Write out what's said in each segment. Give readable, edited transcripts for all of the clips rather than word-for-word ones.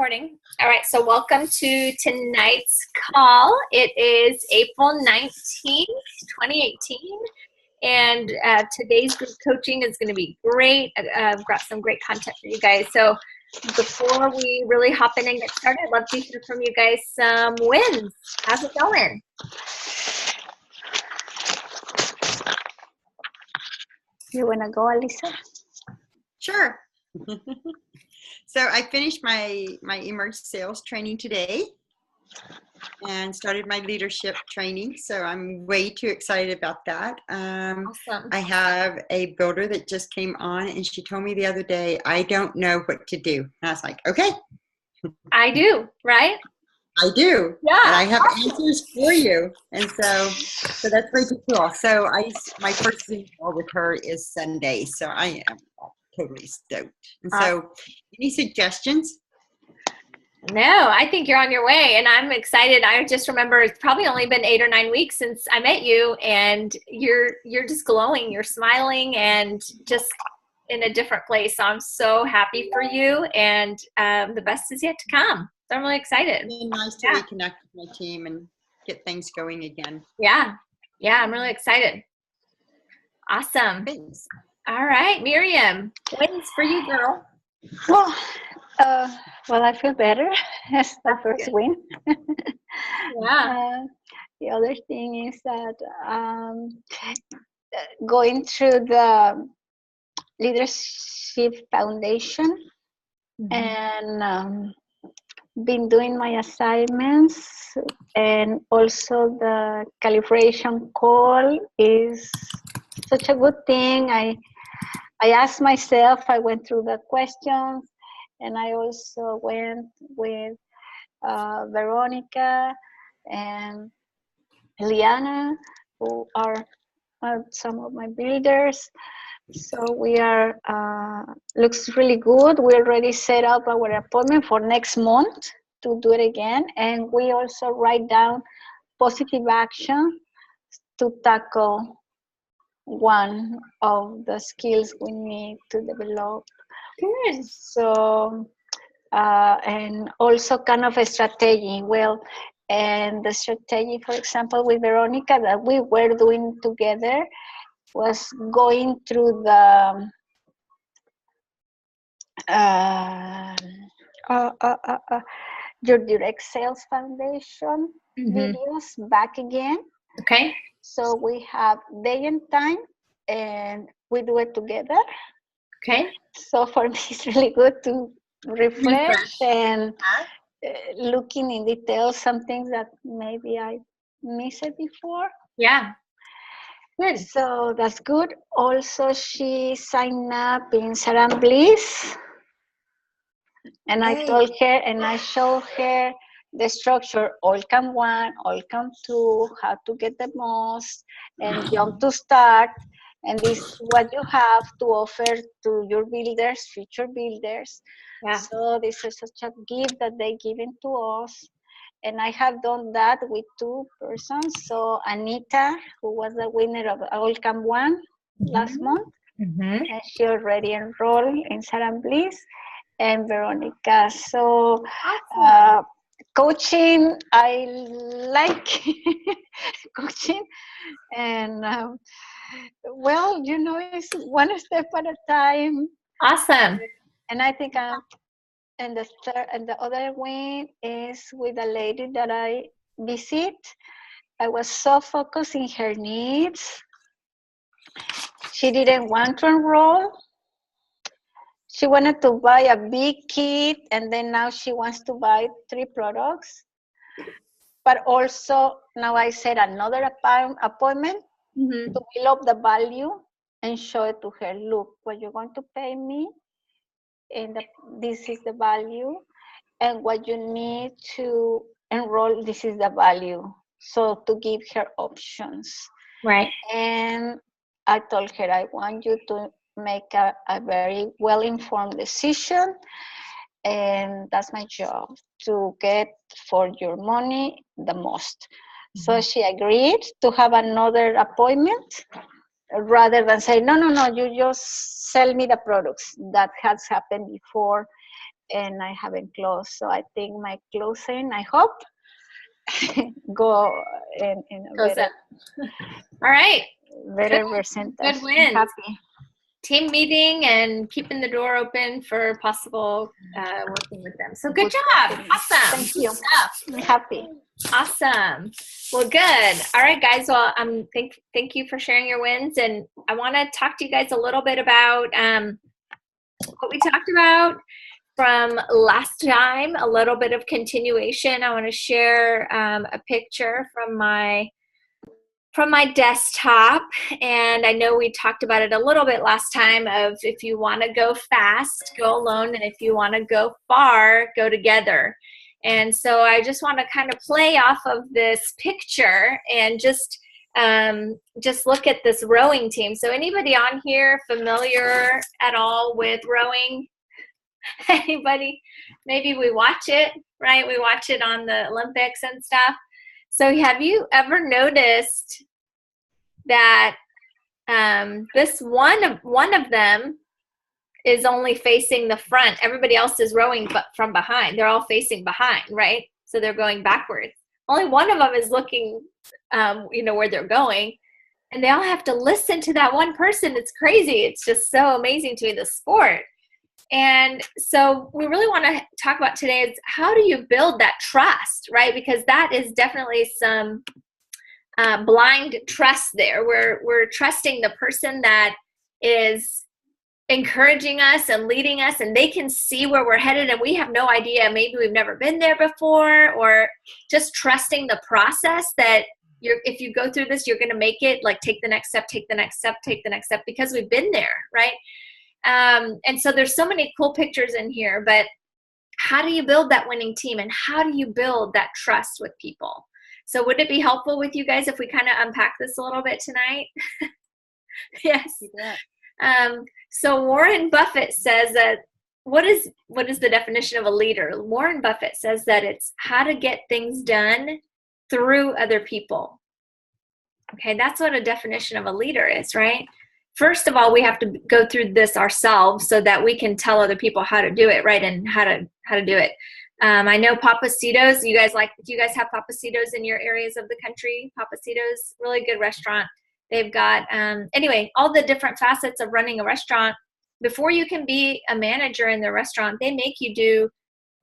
recording. All right, so welcome to tonight's call. It is April 19th, 2018, and today's group coaching is going to be great. I've got some great content for you guys. So before we really hop in and get started, I'd love to hear from you guys some wins. How's it going? You want to go, Alisa? Sure. So I finished my Emerge sales training today and started my leadership training. So I'm way too excited about that. Awesome. I have a builder that just came on and she told me the other day, I don't know what to do. And I was like, okay. I do, right? I do. Yeah. And I have answers for you. And so that's very cool. So my first Zoom call with her is Sunday. So I am totally stoked. And so any suggestions? No, I think you're on your way, and I'm excited. I just remember it's probably only been 8 or 9 weeks since I met you, and you're just glowing, you're smiling, and just in a different place. So I'm so happy for you, and the best is yet to come. So I'm really excited. It's nice to reconnect with my team and get things going again. Yeah, I'm really excited. Awesome. Thanks. All right, Miriam, wins for you, girl. Well, I feel better. That's the first win. Yeah. The other thing is that going through the Leadership Foundation and been doing my assignments, and also the calibration call is such a good thing. I asked myself, I went through the questions, and I also went with Veronica and Eliana, who are some of my builders. So we are, looks really good. We already set up our appointment for next month to do it again. And we also write down positive action to tackle one of the skills we need to develop. Good. So, and also kind of a strategy. Well, and the strategy, for example, with Veronica that we were doing together was going through the your Direct Sales Foundation videos back again. Okay. So we have day and time, and we do it together. Okay. So for me, it's really good to refresh and looking in detail some things that maybe I missed before. Yeah. Good. So that's good. Also, she signed up in Sarah Bliss. And I told her and I showed her the structure, Allcam 1, Allcam 2, how to get the most, and jump to start. And this is what you have to offer to your builders, future builders. Yeah. So this is such a gift that they given to us. And I have done that with 2 persons. So Anita, who was the winner of Allcam 1 last month, and she already enrolled in Sarah Bliss, and Veronica. So coaching, I like coaching, and well, you know, it's one step at a time. Awesome. And I think and the other win is with a lady that I visit. I was so focused in her needs. She didn't want to enroll. She wanted to buy a big kit, and then now she wants to buy 3 products. But also now I set another appointment to build up the value and show it to her. Look, what you're going to pay me, and this is the value, and what you need to enroll, this is the value. So to give her options. Right. And I told her, I want you to make a very well-informed decision, and that's my job, to get for your money the most. So she agreed to have another appointment rather than say, no, you just sell me the products. That has happened before, and I haven't closed. So I think my closing, I hope, go in a Goes better, up. All right. better Good. percentage. Good wins. Happy. Team meeting and keeping the door open for possible working with them. So good job. Awesome. Thank you. Good stuff. I'm happy. Awesome. Well, good. All right, guys. Well, thank you for sharing your wins, and I want to talk to you guys a little bit about what we talked about from last time. A little bit of continuation. I want to share a picture from my desktop, and I know we talked about it a little bit last time of if you want to go fast, go alone, and if you want to go far, go together. And so I just want to kind of play off of this picture and just look at this rowing team. So anybody on here familiar at all with rowing? Anybody? Maybe we watch it, right? We watch it on the Olympics and stuff. So have you ever noticed that this one of them is only facing the front? Everybody else is rowing but from behind. They're all facing behind, right? So they're going backwards. Only one of them is looking, where they're going. And they all have to listen to that one person. It's crazy. It's just so amazing to me, the sport. And so we really want to talk about today is how do you build that trust, right? Because that is definitely some blind trust there. We're trusting the person that is encouraging us and leading us, and they can see where we're headed, and we have no idea. Maybe we've never been there before, or just trusting the process that if you go through this, you're going to make it. Like take the next step, take the next step, take the next step, because we've been there, right? And so there's so many cool pictures in here, but how do you build that winning team, and how do you build that trust with people? So would it be helpful with you guys if we kind of unpack this a little bit tonight? Yes. So Warren Buffett says that what is the definition of a leader? Warren Buffett says that it's how to get things done through other people. Okay, that's what a definition of a leader is, right? First of all, we have to go through this ourselves so that we can tell other people how to do it, right? And how to do it. I know Pappasito's. Do you guys have Pappasito's in your areas of the country? Pappasito's, really good restaurant. They've got, anyway, all the different facets of running a restaurant. Before you can be a manager in the restaurant, they make you do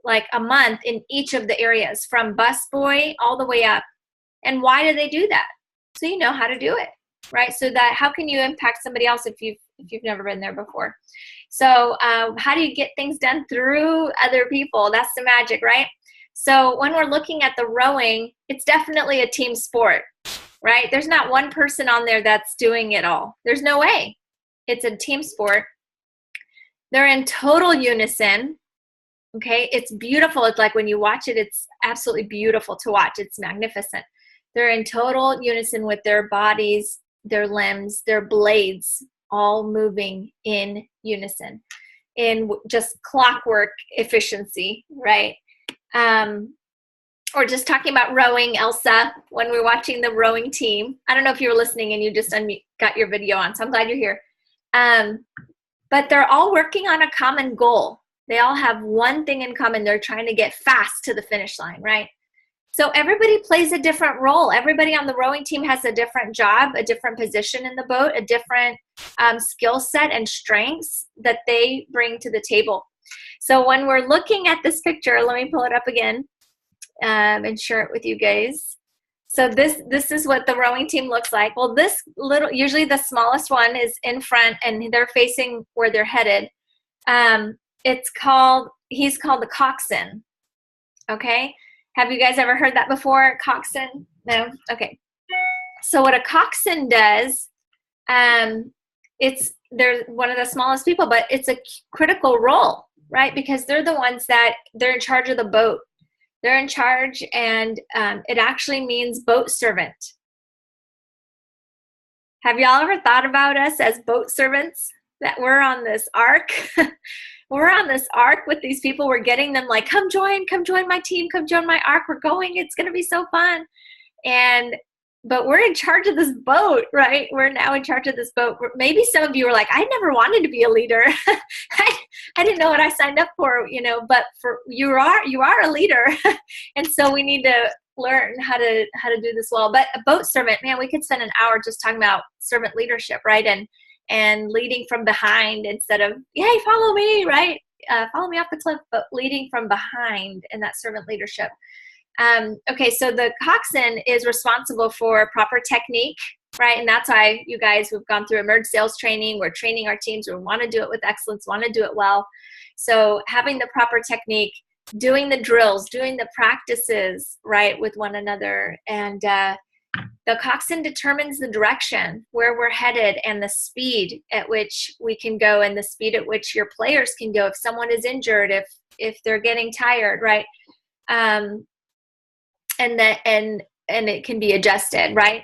like a month in each of the areas, from busboy all the way up. And why do they do that? So you know how to do it, right? So that how can you impact somebody else if you've never been there before? So how do you get things done through other people? That's the magic, right? So when we're looking at the rowing, it's definitely a team sport, right? There's not one person on there that's doing it all. There's no way. It's a team sport. They're in total unison. Okay, it's beautiful. It's like when you watch it, it's absolutely beautiful to watch. It's magnificent. They're in total unison with their bodies, their limbs, their blades, all moving in unison, in just clockwork efficiency, right? Or just talking about rowing, Elsa, when we're watching the rowing team. I don't know if you were listening and you just got your video on, so I'm glad you're here. But they're all working on a common goal. They all have one thing in common. They're trying to get fast to the finish line, right? So everybody plays a different role. Everybody on the rowing team has a different job, a different position in the boat, a different skill set and strengths that they bring to the table. So when we're looking at this picture, let me pull it up again and share it with you guys. So this is what the rowing team looks like. Well, this usually the smallest one is in front and they're facing where they're headed. He's called the coxswain. Okay. Have you guys ever heard that before? Coxswain? No? Okay. So what a coxswain does, they're one of the smallest people, but it's a critical role, right? Because they're the ones they're in charge of the boat. They're in charge, and it actually means boat servant. Have y'all ever thought about us as boat servants? That we're on this ark? We're on this ark with these people. We're getting them like, come join my team, come join my ark. We're going. It's going to be so fun. And but we're in charge of this boat, right? We're now in charge of this boat. Maybe some of you were like, I never wanted to be a leader. I didn't know what I signed up for, but you are a leader. And so we need to learn how to do this well. But a boat servant, man, we could spend an hour just talking about servant leadership, right? And leading from behind instead of, hey, follow me, right? Follow me off the cliff, but leading from behind in that servant leadership. Okay, so the coxswain is responsible for proper technique, right? And that's why you guys, we've gone through Emerge sales training. We're training our teams. We want to do it with excellence, want to do it well. So having the proper technique, doing the drills, doing the practices, right, with one another. And the coxswain determines the direction, where we're headed, and the speed at which we can go, and the speed at which your players can go if someone is injured, if they're getting tired, right? And it can be adjusted, right?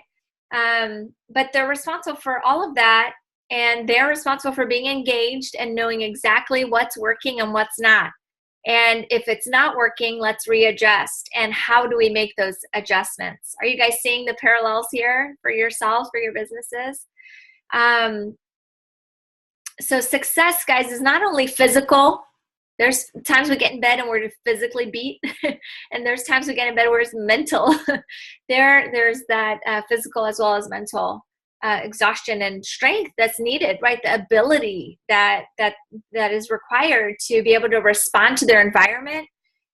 But they're responsible for all of that, and they're responsible for being engaged and knowing exactly what's working and what's not. And if it's not working, let's readjust. And how do we make those adjustments? Are you guys seeing the parallels here for yourselves, for your businesses? So success, guys, is not only physical. There's times we get in bed and we're physically beat, and there's times we get in bed where it's mental. There's that physical as well as mental exhaustion and strength that's needed, right? The ability that is required to be able to respond to their environment,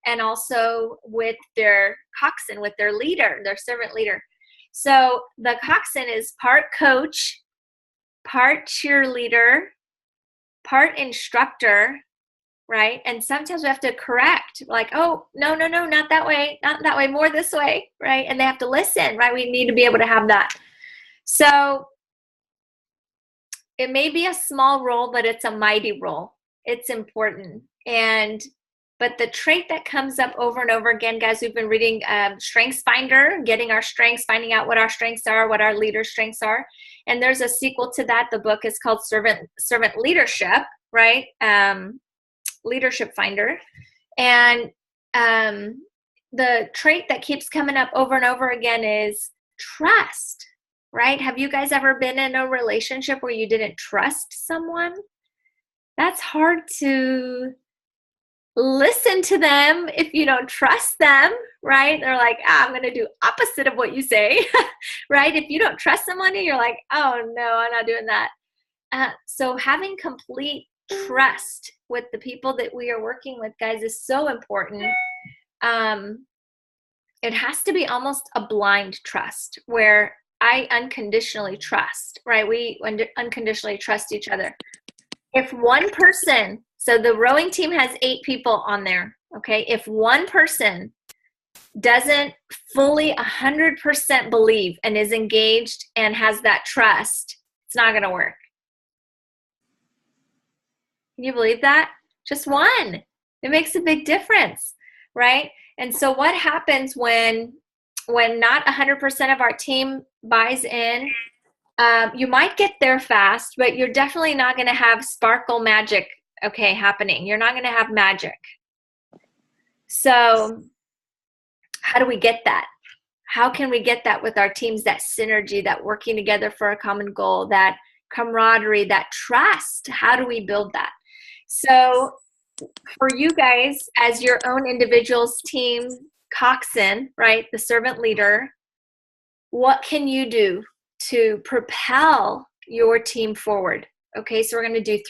and also with their coxswain, with their leader, their servant leader. So the coxswain is part coach, part cheerleader, part instructor, right? And sometimes we have to correct, like, oh, no, not that way, more this way, right? And they have to listen, right? We need to be able to have that. So it may be a small role, but it's a mighty role. It's important. But the trait that comes up over and over again, guys, we've been reading Strengths Finder, getting our strengths, finding out what our strengths are, what our leaders' strengths are. And there's a sequel to that. The book is called Servant Leadership, right? Leadership Finder. And the trait that keeps coming up over and over again is trust, right? Have you guys ever been in a relationship where you didn't trust someone? That's hard to listen to them if you don't trust them, right? They're like, I'm going to do opposite of what you say, right? If you don't trust someone, you're like, oh no, I'm not doing that. So having complete trust with the people that we are working with, guys, is so important. It has to be almost a blind trust where I unconditionally trust, right? We unconditionally trust each other. If one person, so the rowing team has 8 people on there, okay? If one person doesn't fully 100% believe and is engaged and has that trust, it's not going to work. Can you believe that? Just one. It makes a big difference, right? And so what happens when not 100% of our team buys in? You might get there fast, but you're definitely not going to have sparkle magic, okay, happening. You're not going to have magic. So how do we get that? How can we get that with our teams, that synergy, that working together for a common goal, that camaraderie, that trust? How do we build that? So for you guys, as your own individuals, team coxswain, right, the servant leader, what can you do to propel your team forward? Okay, so we're going to do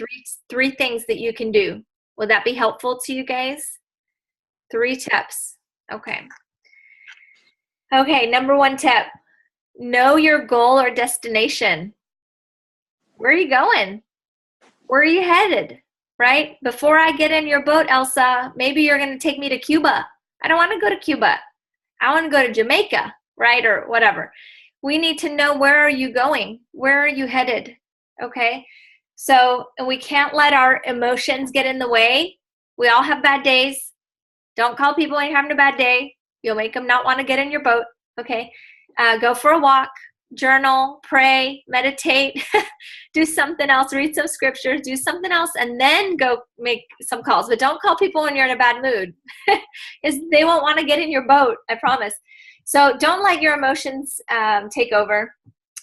three things that you can do. Will that be helpful to you guys? 3 tips. Okay. Okay, number 1 tip. Know your goal or destination. Where are you going? Where are you headed? Right? Before I get in your boat, Elsa, maybe you're going to take me to Cuba. I don't want to go to Cuba. I want to go to Jamaica, right? Or whatever. We need to know, where are you going? Where are you headed? Okay? So we can't let our emotions get in the way. We all have bad days. Don't call people when you're having a bad day. You'll make them not want to get in your boat. Okay? Go for a walk. Journal, pray, meditate, do something else, read some scriptures, do something else, and then go make some calls. But don't call people when you're in a bad mood. They won't want to get in your boat, I promise. So don't let your emotions take over.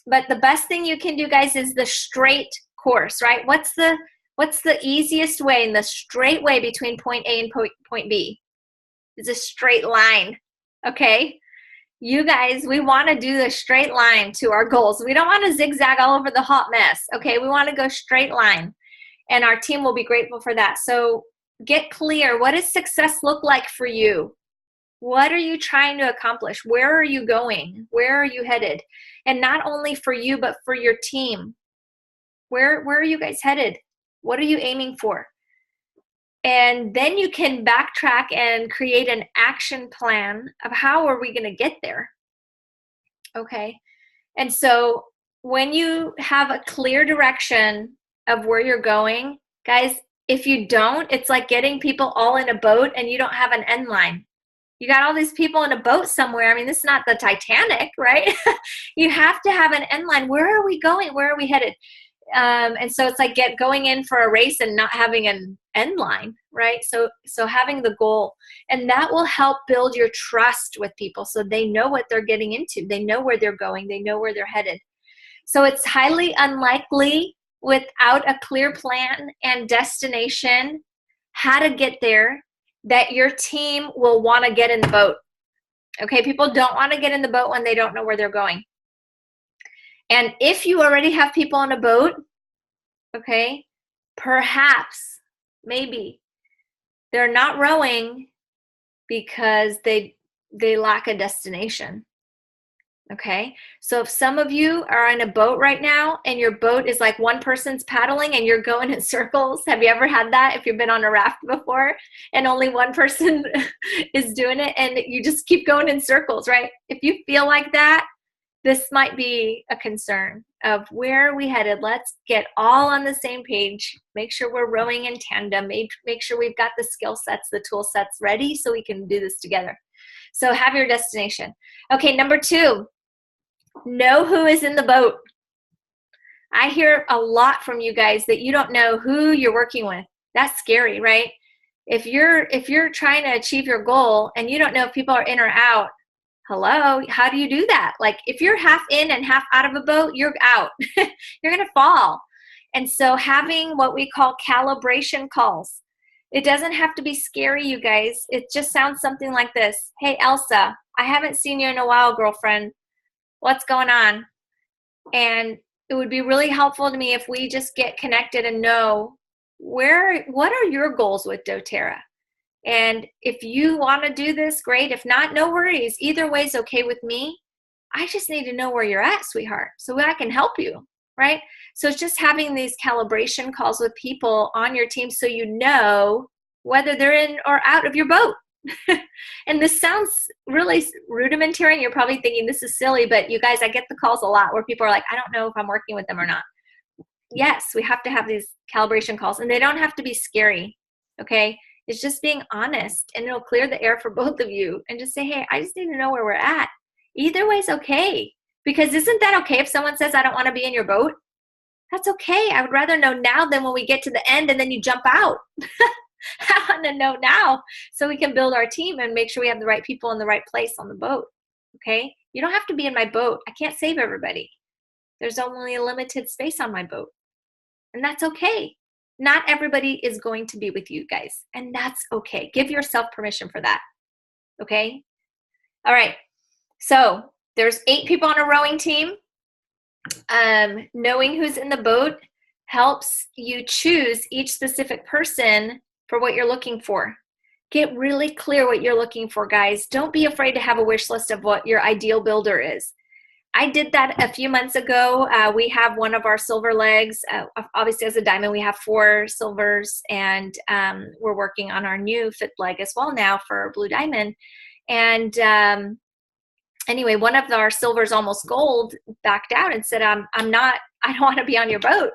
But the best thing you can do, guys, is the straight course, right? What's the easiest way and the straight way between point A and point B? It's a straight line, okay? You guys, we want to do the straight line to our goals. We don't want to zigzag all over the hot mess, okay? We want to go straight line, and our team will be grateful for that. So get clear. What does success look like for you? What are you trying to accomplish? Where are you going? Where are you headed? And not only for you, but for your team. Where are you guys headed? What are you aiming for? And then you can backtrack and create an action plan of how are we going to get there. Okay. And so when you have a clear direction of where you're going, guys, if you don't, it's like getting people all in a boat and you don't have an end line. You got all these people in a boat somewhere. I mean, this is not the Titanic, right? You have to have an end line. Where are we going? Where are we headed? And so it's like going in for a race and not having an end line, right? So having the goal, and that will help build your trust with people so they know what they're getting into. They know where they're going. They know where they're headed. So it's highly unlikely without a clear plan and destination, how to get there, that your team will want to get in the boat. Okay, people don't want to get in the boat when they don't know where they're going. And if you already have people on a boat, okay, perhaps, maybe, they're not rowing because they lack a destination. Okay, so if some of you are in a boat right now and your boat is like one person's paddling and you're going in circles, have you ever had that if you've been on a raft before and only one person is doing it and you just keep going in circles, right? If you feel like that, this might be a concern of where are we headed. Let's get all on the same page. Make sure we're rowing in tandem. Make sure we've got the skill sets, the tool sets ready so we can do this together. So have your destination. Okay, number 2. Know who is in the boat. I hear a lot from you guys that you don't know who you're working with. That's scary, right? If you're trying to achieve your goal and you don't know if people are in or out, hello, how do you do that? Like if you're half in and half out of a boat, you're out. You're going to fall. And so having what we call calibration calls. It doesn't have to be scary, you guys. It just sounds something like this. Hey, Elsa, I haven't seen you in a while, girlfriend. What's going on? And it would be really helpful to me if we just get connected and know what are your goals with doTERRA? And if you want to do this, great. If not, no worries. Either way is okay with me. I just need to know where you're at, sweetheart, so I can help you, right? So it's just having these calibration calls with people on your team so you know whether they're in or out of your boat. And this sounds really rudimentary, and you're probably thinking this is silly, but you guys, I get the calls a lot where people are like, I don't know if I'm working with them or not. Yes, we have to have these calibration calls, and they don't have to be scary, okay? It's just being honest, and it'll clear the air for both of you, and just say, hey, I just need to know where we're at. Either way is okay, because isn't that okay if someone says, I don't want to be in your boat? That's okay. I would rather know now than when we get to the end and then you jump out. I want to know now so we can build our team and make sure we have the right people in the right place on the boat, okay? You don't have to be in my boat. I can't save everybody. There's only a limited space on my boat, and that's okay. Not everybody is going to be with you guys, and that's okay. Give yourself permission for that, okay? All right, so there's 8 people on a rowing team. Knowing who's in the boat helps you choose each specific person for what you're looking for. Get really clear what you're looking for, guys. Don't be afraid to have a wish list of what your ideal builder is. I did that a few months ago. We have one of our silver legs. Obviously, as a diamond, we have 4 silvers, and we're working on our new 5th leg as well now for blue diamond. And anyway, one of our silvers, almost gold, backed out and said, I don't want to be on your boat.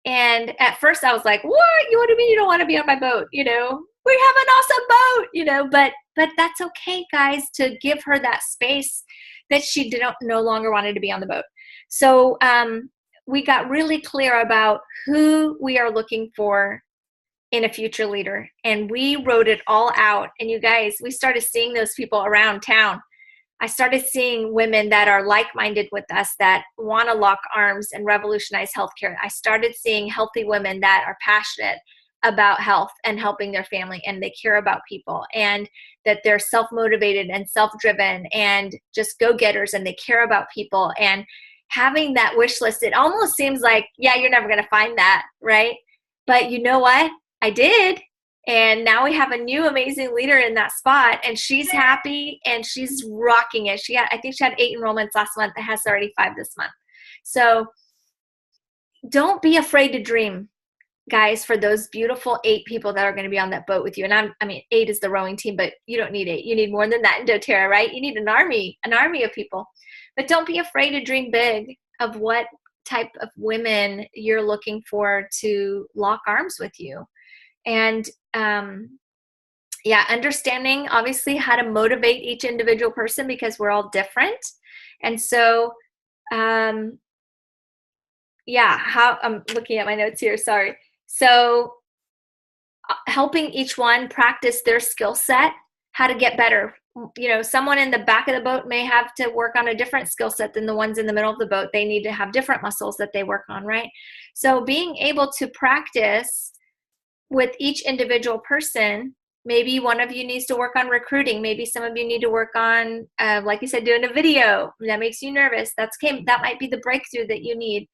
And at first I was like, what? What do you mean you don't want to be on my boat? You know, we have an awesome boat, you know, but that's okay, guys, to give her that space that she no longer wanted to be on the boat. So we got really clear about who we are looking for in a future leader. And we wrote it all out. And you guys, we started seeing those people around town. I started seeing women that are like-minded with us that want to lock arms and revolutionize healthcare. I started seeing healthy women that are passionate about health and helping their family, and they care about people, and that they're self-motivated and self-driven and just go-getters, and they care about people. And having that wish list, it almost seems like, yeah, you're never going to find that, right? But you know what? I did. And now we have a new amazing leader in that spot, and she's happy and she's rocking it. I think she had 8 enrollments last month and has already 5 this month. So don't be afraid to dream, guys, for those beautiful 8 people that are going to be on that boat with you. And I mean, 8 is the rowing team, but you don't need 8. You need more than that in doTERRA, right? You need an army of people. But don't be afraid to dream big of what type of women you're looking for to lock arms with you. And understanding obviously how to motivate each individual person, because we're all different. And so, how I'm looking at my notes here, sorry. So helping each one practice their skill set, how to get better. You know, someone in the back of the boat may have to work on a different skill set than the ones in the middle of the boat. They need to have different muscles that they work on, right? So being able to practice with each individual person, maybe one of you needs to work on recruiting. Maybe some of you need to work on, like you said, doing a video that makes you nervous. That might be the breakthrough that you need.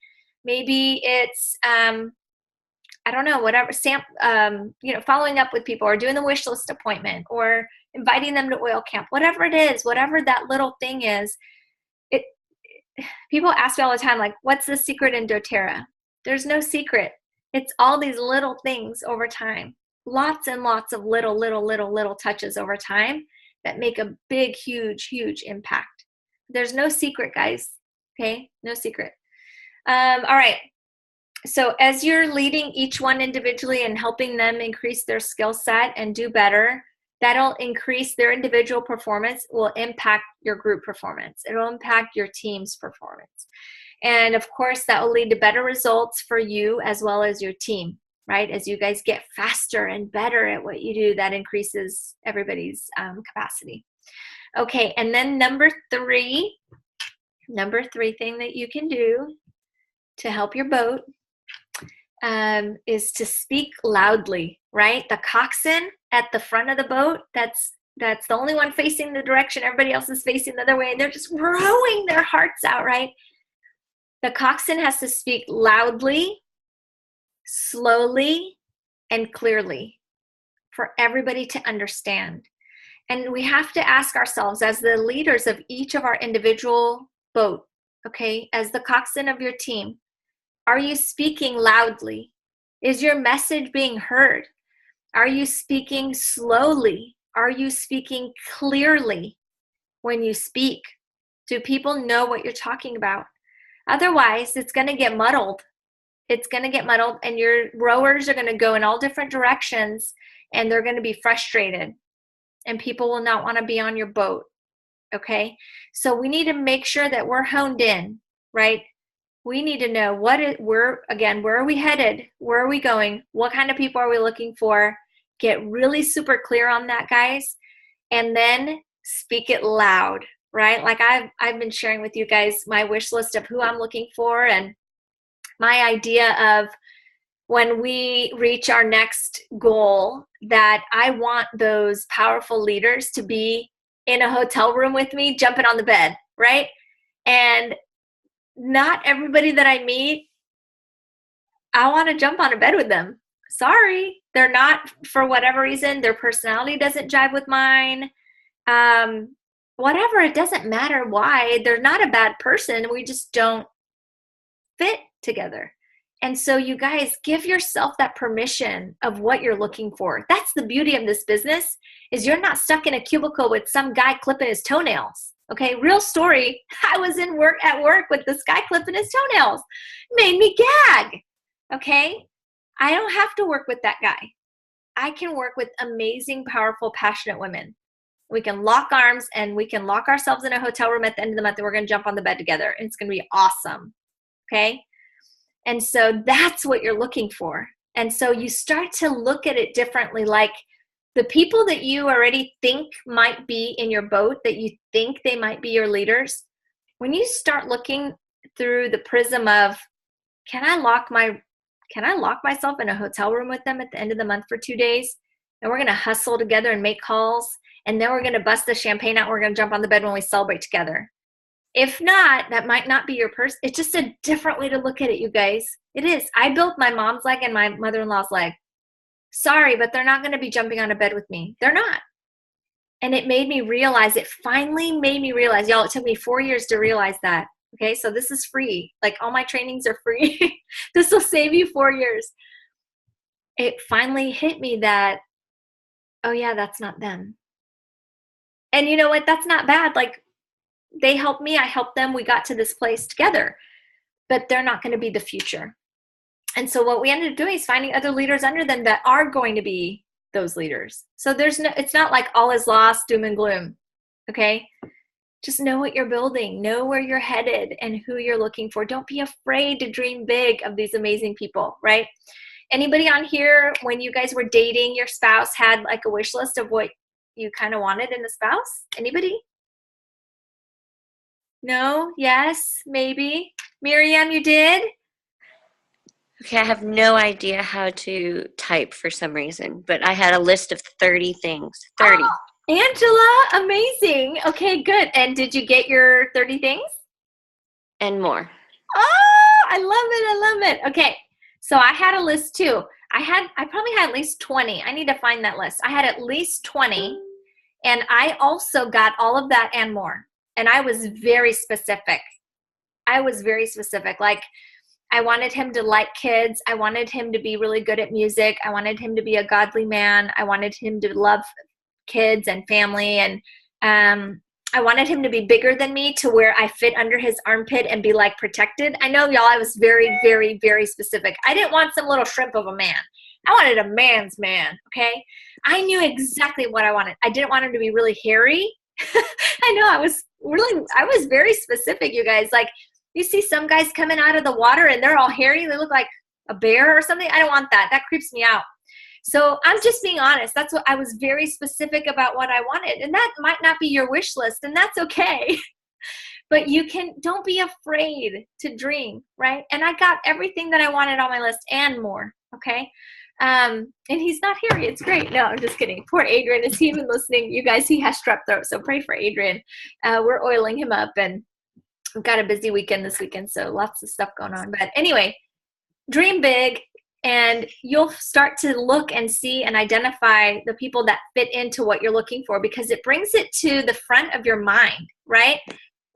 Maybe it's, I don't know, whatever, following up with people, or doing the wish list appointment, or inviting them to oil camp, whatever it is, whatever that little thing is. People ask me all the time, like, what's the secret in doTERRA? There's no secret. It's all these little things over time. Lots and lots of little touches over time that make a big, huge, huge impact. There's no secret, guys. Okay? No secret. All right. So as you're leading each one individually and helping them increase their skill set and do better, that'll increase their individual performance, will impact your group performance. It'll impact your team's performance. And of course, that will lead to better results for you as well as your team, right? As you guys get faster and better at what you do, that increases everybody's capacity. Okay, and then number three thing that you can do to help your boat is to speak loudly, right? The coxswain at the front of the boat, that's the only one facing the direction everybody else is facing the other way, and they're just rowing their hearts out, right? The coxswain has to speak loudly, slowly, and clearly for everybody to understand. And we have to ask ourselves, as the leaders of each of our individual boat, okay, as the coxswain of your team, are you speaking loudly? Is your message being heard? Are you speaking slowly? Are you speaking clearly when you speak? Do people know what you're talking about? Otherwise, it's going to get muddled. It's going to get muddled, and your rowers are going to go in all different directions, and they're going to be frustrated, and people will not want to be on your boat, okay? So we need to make sure that we're honed in, right? We need to know where are we headed? Where are we going? What kind of people are we looking for? Get really super clear on that, guys, and then speak it loud, right? Like I've been sharing with you guys my wish list of who I'm looking for, and my idea of when we reach our next goal, that I want those powerful leaders to be in a hotel room with me, jumping on the bed, right? And not everybody that I meet, I want to jump on a bed with them. Sorry, they're not, for whatever reason, their personality doesn't jive with mine. Whatever, it doesn't matter why. They're not a bad person. We just don't fit together. And so you guys, give yourself that permission of what you're looking for. That's the beauty of this business, is you're not stuck in a cubicle with some guy clipping his toenails. Okay, real story. I was at work with this guy clipping his toenails. Made me gag. Okay, I don't have to work with that guy. I can work with amazing, powerful, passionate women. We can lock arms and we can lock ourselves in a hotel room at the end of the month, and we're going to jump on the bed together. And it's going to be awesome. Okay. And so that's what you're looking for. And so you start to look at it differently. Like, the people that you already think might be in your boat, that you think they might be your leaders, when you start looking through the prism of, can I lock myself in a hotel room with them at the end of the month for 2 days? And we're going to hustle together and make calls. And then we're going to bust the champagne out. And we're going to jump on the bed when we celebrate together. If not, that might not be your person. It's just a different way to look at it, you guys. It is. I built my mom's leg and my mother-in-law's leg. Sorry, but they're not going to be jumping on a bed with me. They're not. And it finally made me realize, y'all, it took me 4 years to realize that. Okay, so this is free. Like, all my trainings are free. This will save you 4 years. It finally hit me that, oh yeah, that's not them. And you know what? That's not bad. Like, they helped me, I helped them, we got to this place together. But they're not going to be the future. And so what we ended up doing is finding other leaders under them that are going to be those leaders. So it's not like all is lost, doom and gloom. Okay? Just know what you're building, know where you're headed and who you're looking for. Don't be afraid to dream big of these amazing people, right? Anybody on here, when you guys were dating, your spouse had like a wish list of what you kind of wanted in a spouse? Anybody? No? Yes? Maybe? Miriam, you did? Okay, I have no idea how to type for some reason, but I had a list of 30 things. 30. Oh, Angela, amazing. Okay, good. And did you get your 30 things? And more. Oh, I love it. Okay, so I had a list too. I probably had at least 20. I need to find that list. I had at least 20, and I also got all of that and more. And I was very specific. Like, I wanted him to like kids. I wanted him to be really good at music. I wanted him to be a godly man. I wanted him to love kids and family. And I wanted him to be bigger than me to where I fit under his armpit and be like protected. I know, y'all, I was very, very, very specific. I didn't want some little shrimp of a man. I wanted a man's man, okay? I knew exactly what I wanted. I didn't want him to be really hairy. I know, I was very specific, you guys. Like, you see some guys coming out of the water and they're all hairy. They look like a bear or something. I don't want that. That creeps me out. So I'm just being honest. That's what I was very specific about what I wanted. And that might not be your wish list, and that's okay. But don't be afraid to dream, right? And I got everything that I wanted on my list and more, okay? And he's not hairy. It's great. No, I'm just kidding. Poor Adrian. Is he even listening? You guys, he has strep throat, so pray for Adrian. We're oiling him up, and we've got a busy weekend this weekend, so lots of stuff going on. But anyway, dream big, and you'll start to look and see and identify the people that fit into what you're looking for, because it brings it to the front of your mind, right?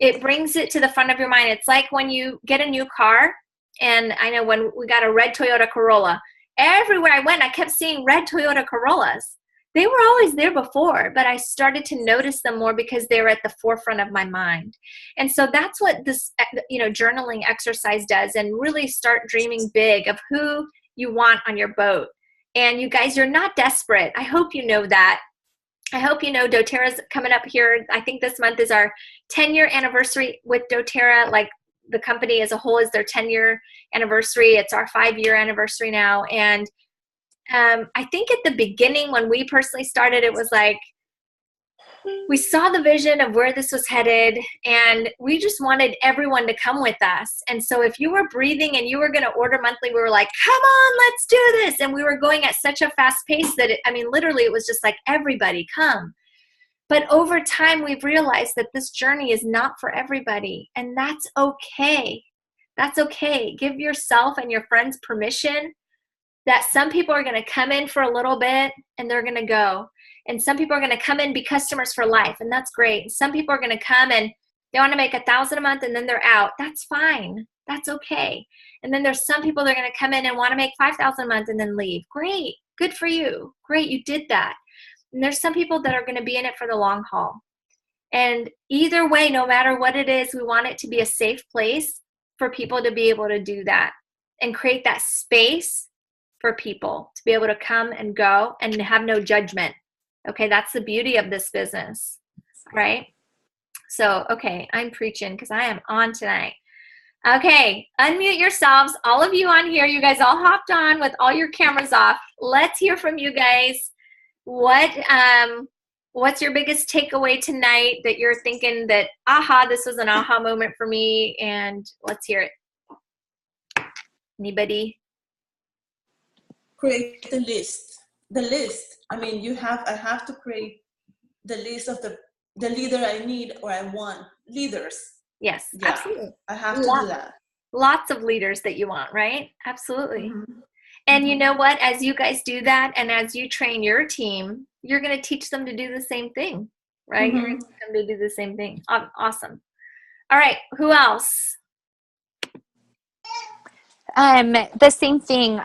It brings it to the front of your mind. It's like when you get a new car, and I know when we got a red Toyota Corolla, everywhere I went, I kept seeing red Toyota Corollas. They were always there before, but I started to notice them more because they were at the forefront of my mind. And so that's what this, journaling exercise does, and really start dreaming big of who you want on your boat. And you guys, you're not desperate. I hope you know that. I hope you know doTERRA's coming up here. I think this month is our 10-year anniversary with doTERRA. Like, the company as a whole is their 10-year anniversary. It's our 5-year anniversary now. And I think at the beginning when we personally started, it was like we saw the vision of where this was headed, and we just wanted everyone to come with us. And so if you were breathing and you were going to order monthly, we were like, come on, let's do this. And we were going at such a fast pace that literally it was just like, everybody come. But over time, we've realized that this journey is not for everybody, and that's okay. That's okay. Give yourself and your friends permission that some people are going to come in for a little bit and they're going to go. And some people are going to come in, be customers for life, and that's great. Some people are going to come and they want to make $1,000 a month and then they're out. That's fine. That's okay. And then there's some people that are going to come in and want to make $5,000 a month and then leave. Great. Good for you. Great. You did that. And there's some people that are going to be in it for the long haul. And either way, no matter what it is, we want it to be a safe place for people to be able to do that and create that space for people to be able to come and go and have no judgment. Okay, that's the beauty of this business, right? So, okay, I'm preaching because I am on tonight. Okay, unmute yourselves. All of you on here, you guys all hopped on with all your cameras off. Let's hear from you guys. what's your biggest takeaway tonight that you're thinking that, this was an aha moment for me, and let's hear it. Anybody? Create the list. The list. I mean, I have to create the list of the leader I need or I want. Leaders. Yes, yeah, absolutely. I have to do that. Lots of leaders that you want, right? Absolutely. Mm-hmm. And you know what? As you guys do that, and as you train your team, you're going to teach them to do the same thing, right? Mm-hmm. You're going to teach them to do the same thing. Awesome. All right. Who else? The same thing.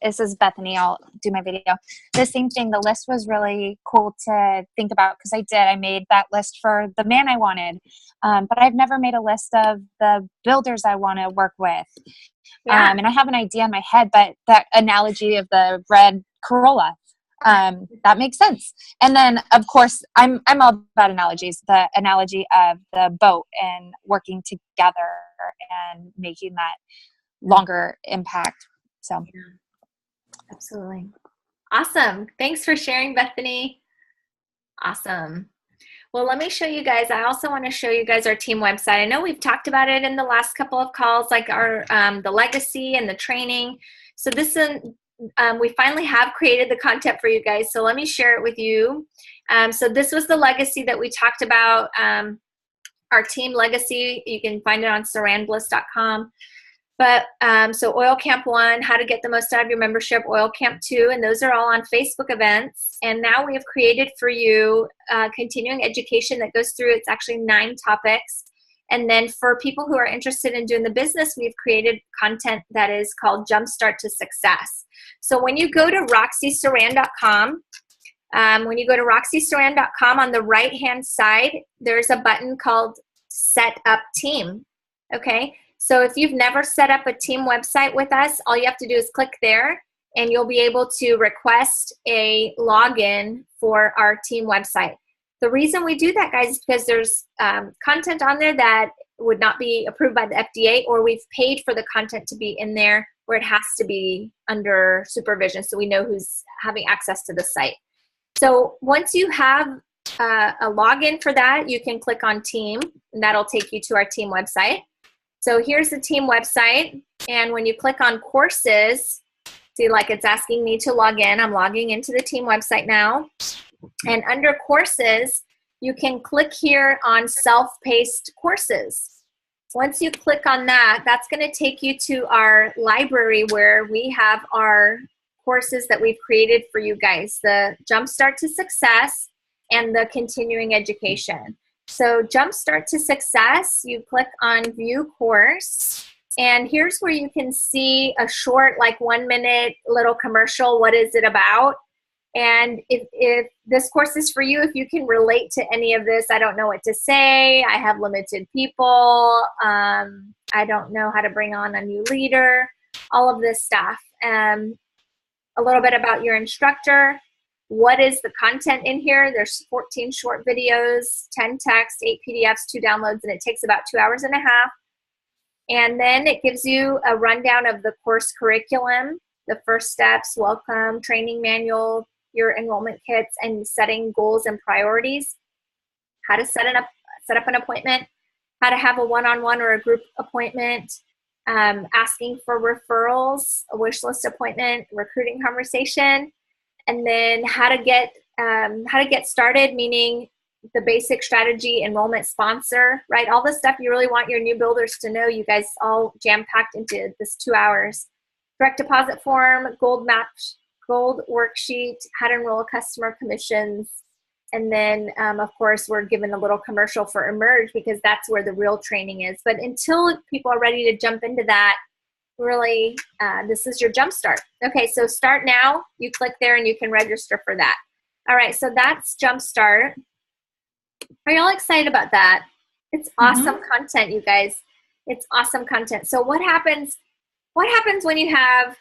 This is Bethany. I'll do my video. The same thing. The list was really cool to think about because I made that list for the man I wanted, but I've never made a list of the builders I want to work with. Yeah. And I have an idea in my head, but that analogy of the red Corolla, that makes sense. And then, of course, I'm all about analogies. The analogy of the boat and working together and making that longer impact. So Absolutely. Awesome. Thanks for sharing, Bethany. Awesome. Well, let me show you guys. I also want to show you guys our team website. I know we've talked about it in the last couple of calls, like our the legacy and the training. So this is, we finally have created the content for you guys. So let me share it with you. So this was the legacy that we talked about, our team legacy. You can find it on saranbliss.com. But so Oil Camp 1, how to get the most out of your membership, Oil Camp 2, and those are all on Facebook events. And now we have created for you continuing education that goes through, it's actually 9 topics. And then for people who are interested in doing the business, we've created content that is called Jumpstart to Success. So when you go to RoxySaran.com, on the right-hand side, there's a button called Set Up Team, okay? So if you've never set up a team website with us, all you have to do is click there and you'll be able to request a login for our team website. The reason we do that, guys, is because there's content on there that would not be approved by the FDA, or we've paid for the content to be in there where it has to be under supervision so we know who's having access to the site. So once you have a login for that, you can click on team and that'll take you to our team website. So here's the team website, and when you click on courses, see, like it's asking me to log in. I'm logging into the team website now. And under courses, you can click here on self-paced courses. Once you click on that, that's going to take you to our library where we have our courses that we've created for you guys, the Jumpstart to Success and the continuing education. So Jumpstart to Success, you click on View Course, and here's where you can see a short, like 1-minute little commercial. What is it about? And if this course is for you, if you can relate to any of this, I don't know what to say, I have limited people, I don't know how to bring on a new leader, all of this stuff. A little bit about your instructor. What is the content in here? There's 14 short videos, 10 text, 8 PDFs, 2 downloads, and it takes about 2.5 hours. And then it gives you a rundown of the course curriculum, the first steps, welcome, training manual, your enrollment kits, and setting goals and priorities, how to set up an appointment, how to have a one-on-one or a group appointment, asking for referrals, a wish list appointment, recruiting conversation, and then how to get started, meaning the basic strategy, enrollment, sponsor, right? All the stuff you really want your new builders to know, you guys all jam-packed into this 2 hours. Direct deposit form, gold worksheet, how to enroll customer commissions, and then of course we're given a little commercial for Emerge because that's where the real training is. But until people are ready to jump into that, really, this is your Jumpstart. Okay, so start now. You click there and you can register for that. All right, so that's Jumpstart. Are y'all excited about that? It's awesome content, you guys. It's awesome content. So what happens when you have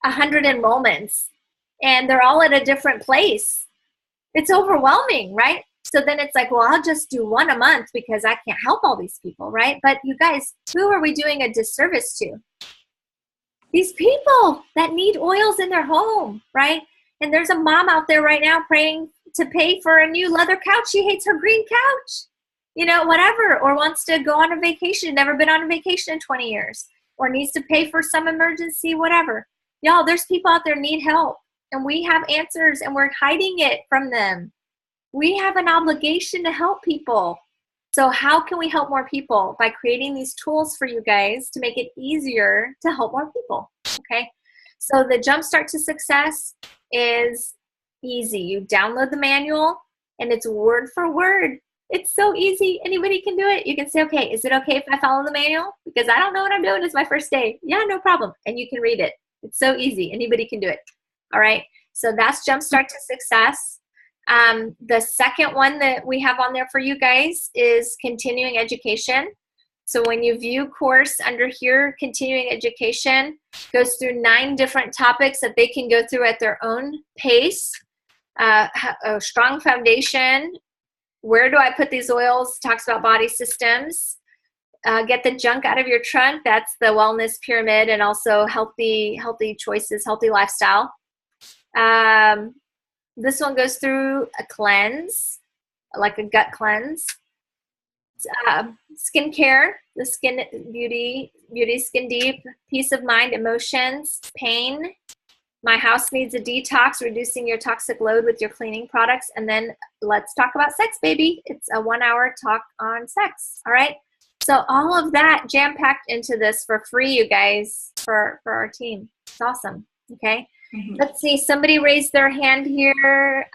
100 enrollments and they're all at a different place? It's overwhelming, right? So then it's like, well, I'll just do one a month because I can't help all these people, right? But you guys, who are we doing a disservice to? These people that need oils in their home, right? And there's a mom out there right now praying to pay for a new leather couch. She hates her green couch, you know, whatever, or wants to go on a vacation, never been on a vacation in 20 years, or needs to pay for some emergency, whatever. Y'all, there's people out there need help, and we have answers, and we're hiding it from them. We have an obligation to help people. So how can we help more people? By creating these tools for you guys to make it easier to help more people, okay? So the Jumpstart to Success is easy. You download the manual, and it's word for word. It's so easy. Anybody can do it. You can say, okay, is it okay if I follow the manual? Because I don't know what I'm doing. It's my first day. Yeah, no problem. And you can read it. It's so easy. Anybody can do it. All right. So that's Jumpstart to Success. The second one that we have on there for you guys is continuing education. So when you view course under here, continuing education goes through 9 different topics that they can go through at their own pace. A strong foundation. Where do I put these oils? Talks about body systems. Get the junk out of your trunk. That's the wellness pyramid, and also healthy choices, healthy lifestyle. This one goes through a cleanse, like a gut cleanse. Skincare, the skin beauty, skin deep, peace of mind, emotions, pain. My house needs a detox, reducing your toxic load with your cleaning products. And then let's talk about sex, baby. It's a 1-hour talk on sex. All right. So all of that jam-packed into this for free, you guys, for our team. It's awesome. Okay. Mhm. Let's see. Somebody raised their hand here.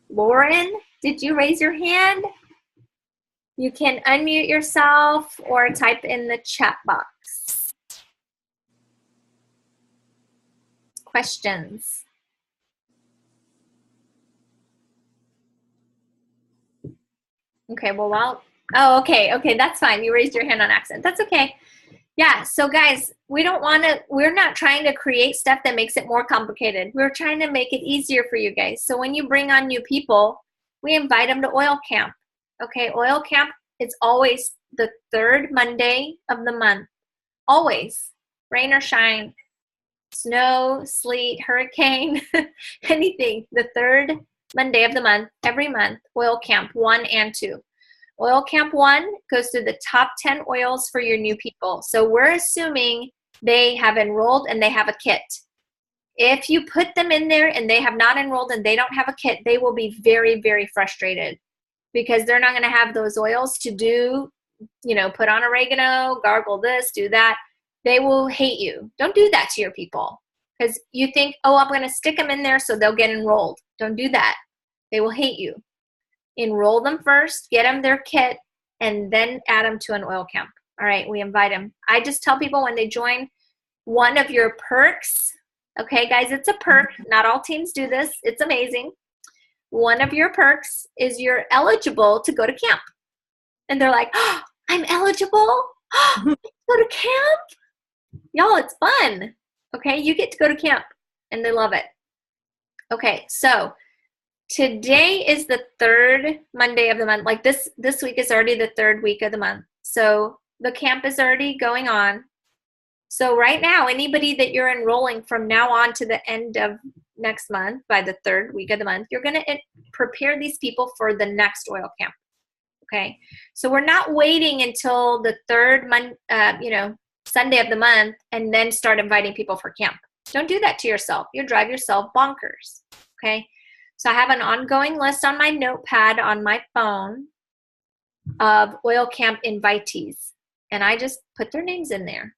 Lauren, did you raise your hand? You can unmute yourself or type in the chat box. Questions? Okay, well, oh, okay, that's fine. You raised your hand on accident. That's okay. Yeah, so guys, we're not trying to create stuff that makes it more complicated. We're trying to make it easier for you guys. So when you bring on new people, we invite them to Oil Camp. Okay, Oil Camp is always the 3rd Monday of the month. Always, rain or shine, snow, sleet, hurricane, anything. The 3rd Monday of the month, every month, Oil Camp 1 and 2. Oil Camp 1 goes through the top 10 oils for your new people. So we're assuming they have enrolled and they have a kit. If you put them in there and they have not enrolled and they don't have a kit, they will be very, very frustrated because they're not going to have those oils to do, put on oregano, gargle this, do that. They will hate you. Don't do that to your people because you think, oh, I'm going to stick them in there so they'll get enrolled. Don't do that. They will hate you. Enroll them first, get them their kit, and then add them to an oil camp. All right, we invite them. I just tell people when they join, one of your perks, okay, guys, it's a perk. Not all teams do this. It's amazing. One of your perks is you're eligible to go to camp. And they're like, oh, I'm eligible? Go to camp? Y'all, it's fun. Okay, you get to go to camp, and they love it. Okay, so today is the 3rd Monday of the month. Like this week is already the 3rd week of the month. So the camp is already going on. So right now, anybody that you're enrolling from now on to the end of next month, by the 3rd week of the month, you're going to prepare these people for the next oil camp. Okay. So we're not waiting until the 3rd Sunday of the month and then start inviting people for camp. Don't do that to yourself. You'll drive yourself bonkers. Okay. So I have an ongoing list on my notepad on my phone of oil camp invitees, and I just put their names in there.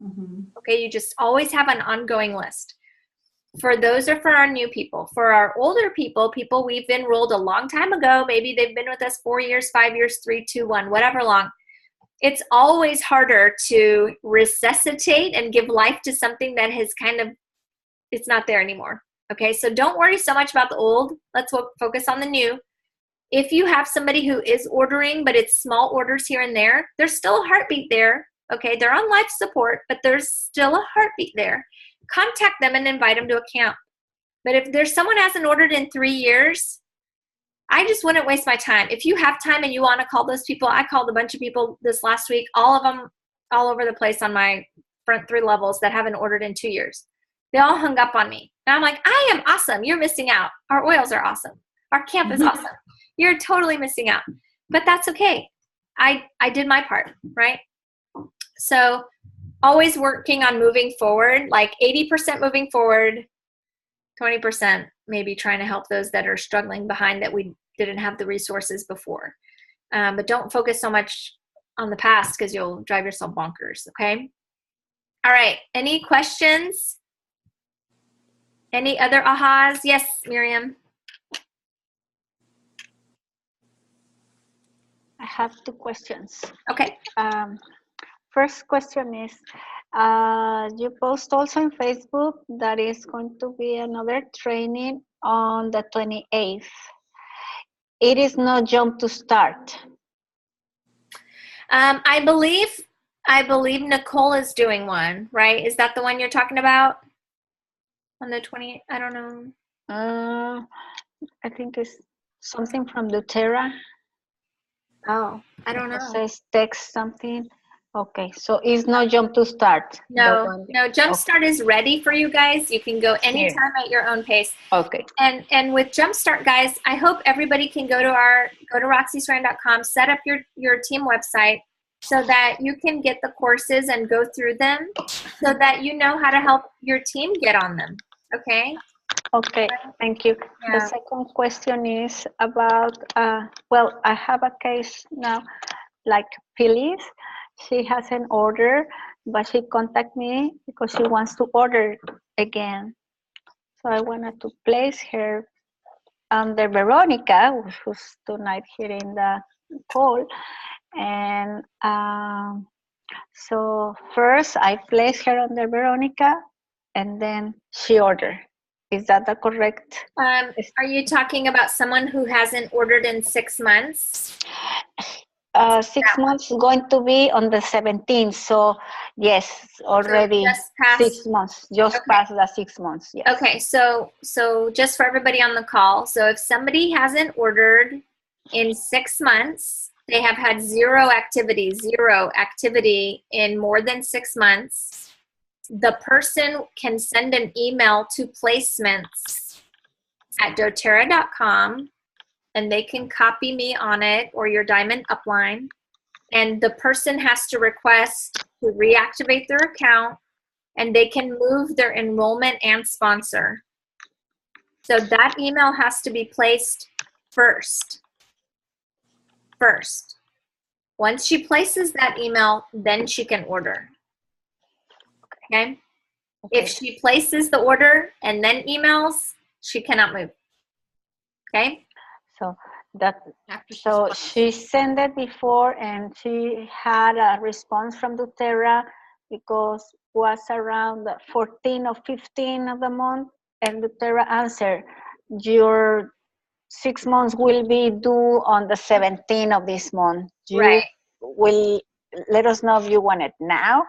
Mm-hmm. Okay, you just always have an ongoing list. For those are for our new people. For our older people we've enrolled a long time ago, maybe they've been with us 4 years, 5 years, 3, 2, 1, whatever long. It's always harder to resuscitate and give life to something that has it's not there anymore. Okay, so don't worry so much about the old. Let's focus on the new. If you have somebody who is ordering, but it's small orders here and there, there's still a heartbeat there. Okay, they're on life support, but there's still a heartbeat there. Contact them and invite them to a camp. But if there's someone who hasn't ordered in 3 years, I just wouldn't waste my time. If you have time and you want to call those people, I called a bunch of people this last week, all of them all over the place on my front 3 levels that haven't ordered in 2 years. They all hung up on me. And I'm like, I am awesome. You're missing out. Our oils are awesome. Our camp is awesome. You're totally missing out. But that's okay. I did my part, right? So always working on moving forward, like 80% moving forward, 20% maybe trying to help those that are struggling behind that we didn't have the resources before. But don't focus so much on the past because you'll drive yourself bonkers, okay? All right, any questions? Any other ahas? Yes, Miriam. I have 2 questions. Okay. First question is, you post also on Facebook that is going to be another training on the 28th. It is not jump to start. I believe Nicole is doing one, right? Is that the one you're talking about? On the 20th? I don't know. I think it's something from doTERRA. Oh, I don't know. It says text something. Okay, so it's not jump to start. No, Jumpstart is ready for you guys. You can go anytime at your own pace. Okay. And with Jumpstart, guys, I hope everybody can go to RoxySoran.com, set up your team website so that you can get the courses and go through them so that you know how to help your team get on them. Okay? Okay, thank you. Yeah. The second question is about, well, I have a case now, like Phyllis. She has an order, but she contacted me because she wants to order again. So I wanted to place her under Veronica, who's tonight here in the call. And so first I placed her under Veronica, and then she ordered. Is that the correct? Are you talking about someone who hasn't ordered in 6 months? 6 months is going to be on the 17th. So yes, already So just past, 6 months, just okay. past the 6 months. Yes. Okay, so just for everybody on the call, so if somebody hasn't ordered in 6 months, they have had zero activity in more than 6 months, the person can send an email to placements@doterra.com, and they can copy me on it or your Diamond upline, and the person has to request to reactivate their account, and they can move their enrollment and sponsor. So that email has to be placed first. Once she places that email, then she can order. Okay? If she places the order and then emails, she cannot move. Okay? So she sent it before, and she had a response from doTERRA because it was around the 14 or 15 of the month, and doTERRA answered, your 6 months will be due on the 17th of this month. You will let us know if you want it now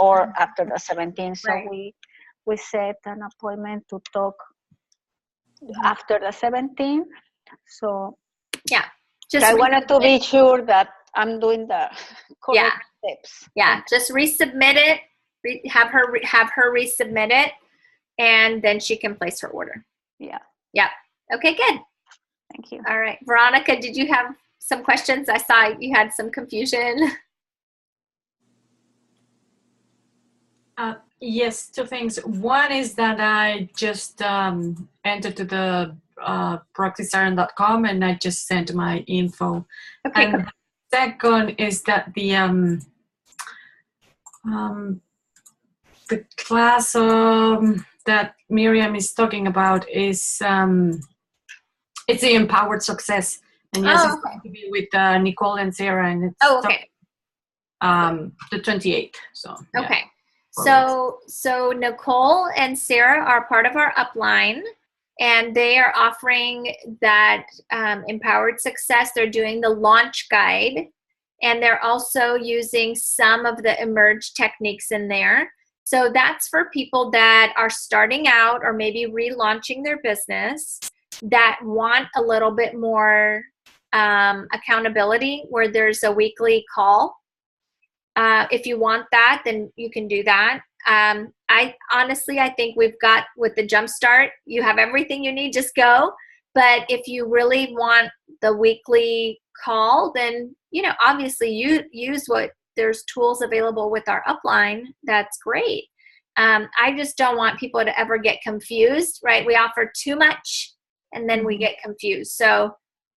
or after the 17th. So we set an appointment to talk after the 17th. So yeah, I wanted to be sure that I'm doing the correct steps. Yeah, just resubmit it. Have her resubmit it, and then she can place her order. Yeah. Yeah. Okay, good. Thank you. All right, Veronica, did you have some questions? I saw you had some confusion. Yes, 2 things. One is that I just entered to the RoxySoran.com and I just sent my info. Okay. And second is that the class that Miriam is talking about is it's the Empowered Success, and yes, it's going to be with Nicole and Sarah, and it's the 28th. So okay. So Nicole and Sarah are part of our upline, and they are offering that Empowered Success. They're doing the launch guide, and they're also using some of the Emerge techniques in there. So that's for people that are starting out or maybe relaunching their business that want a little bit more accountability, where there's a weekly call. If you want that, then you can do that. I honestly, I think we've got, with the Jumpstart, you have everything you need, just go. But if you really want the weekly call, then, you know, obviously you use there's tools available with our upline. That's great. I just don't want people to ever get confused, right? We offer too much and then we get confused. So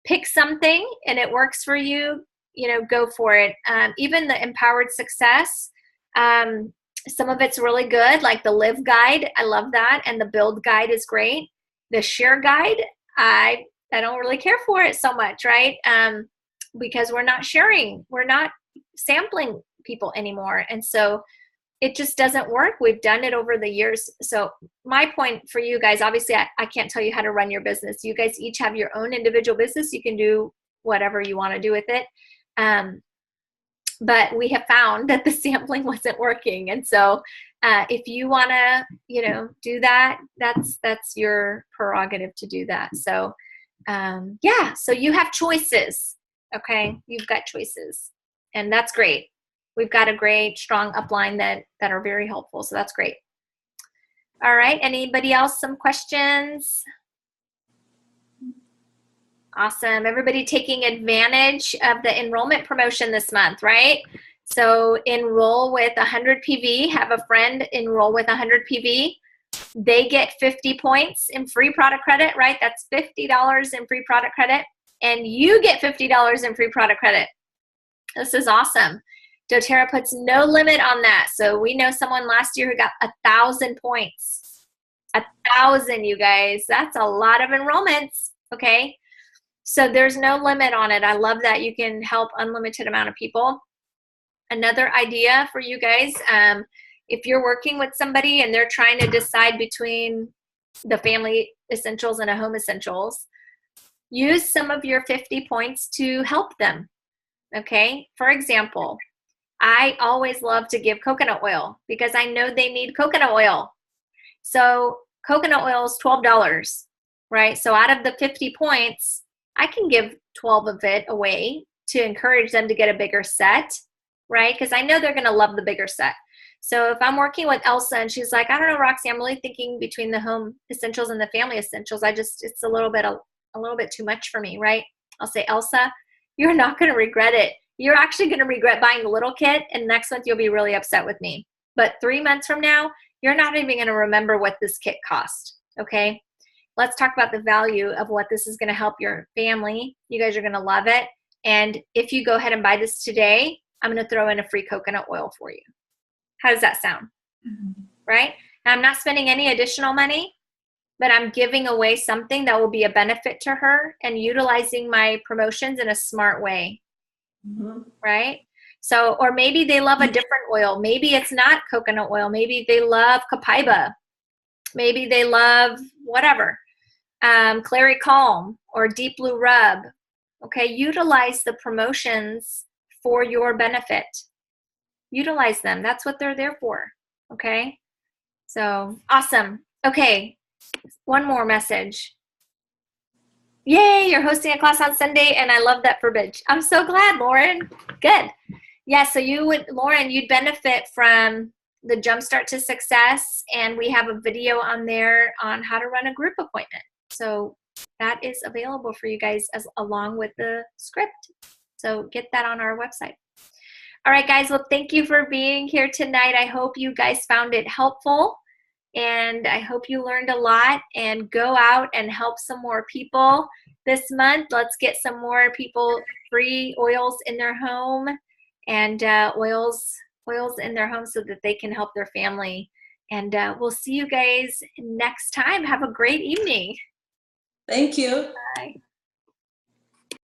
pick something and it works for you, you know, go for it. Even the Empowered Success, some of it's really good, like the Live Guide. I love that. And the Build Guide is great. The Share Guide, I don't really care for it so much, right? Because we're not sharing, we're not sampling people anymore. And so it just doesn't work. We've done it over the years. So my point for you guys, obviously I can't tell you how to run your business. You guys each have your own individual business. You can do whatever you want to do with it. But we have found that the sampling wasn't working. And so if you want to, you know, do that, that's your prerogative to do that. So yeah, so you have choices. Okay. You've got choices and that's great. We've got a great, strong upline that are very helpful. So that's great. All right. Anybody else? Some questions? Awesome. Everybody taking advantage of the enrollment promotion this month, right? So enroll with 100 PV. Have a friend enroll with 100 PV. They get 50 points in free product credit, right? That's $50 in free product credit. And you get $50 in free product credit. This is awesome. doTERRA puts no limit on that. So we know someone last year who got 1,000 points. 1,000, you guys. That's a lot of enrollments, okay? So there's no limit on it. I love that you can help unlimited amount of people. Another idea for you guys, if you're working with somebody and they're trying to decide between the family essentials and a home essentials, use some of your 50 points to help them, okay? For example, I always love to give coconut oil because I know they need coconut oil. So coconut oil is $12, right? So out of the 50 points, I can give 12 of it away to encourage them to get a bigger set, right? Because I know they're going to love the bigger set. So if I'm working with Elsa and she's like, I don't know, Roxy, I'm really thinking between the home essentials and the family essentials. It's a little bit too much for me, right? I'll say, Elsa, you're not going to regret it. You're actually going to regret buying the little kit, and next month you'll be really upset with me. But 3 months from now, you're not even going to remember what this kit cost, okay? Let's talk about the value of what this is going to help your family. You guys are going to love it. And if you go ahead and buy this today, I'm going to throw in a free coconut oil for you. How does that sound? Mm-hmm. Right? And I'm not spending any additional money, but I'm giving away something that will be a benefit to her and utilizing my promotions in a smart way. Mm-hmm. Right? So, or maybe they love a different oil. Maybe it's not coconut oil. Maybe they love Copaiba. Maybe they love whatever, Clary Calm or Deep Blue Rub. Okay, utilize the promotions for your benefit. Utilize them. That's what they're there for. Okay, so awesome. Okay, one more message. Yay, you're hosting a class on Sunday, and I love that verbiage. I'm so glad, Lauren. Good. Yeah, so Lauren, you'd benefit from the Jumpstart to Success, and we have a video on there on how to run a group appointment. So that is available for you guys along with the script. So get that on our website. All right, guys. Well, thank you for being here tonight. I hope you guys found it helpful, and I hope you learned a lot. And go out and help some more people this month. Let's get some more people free oils in their home and oils in their home so that they can help their family. And we'll see you guys next time. Have a great evening. Thank you. Bye.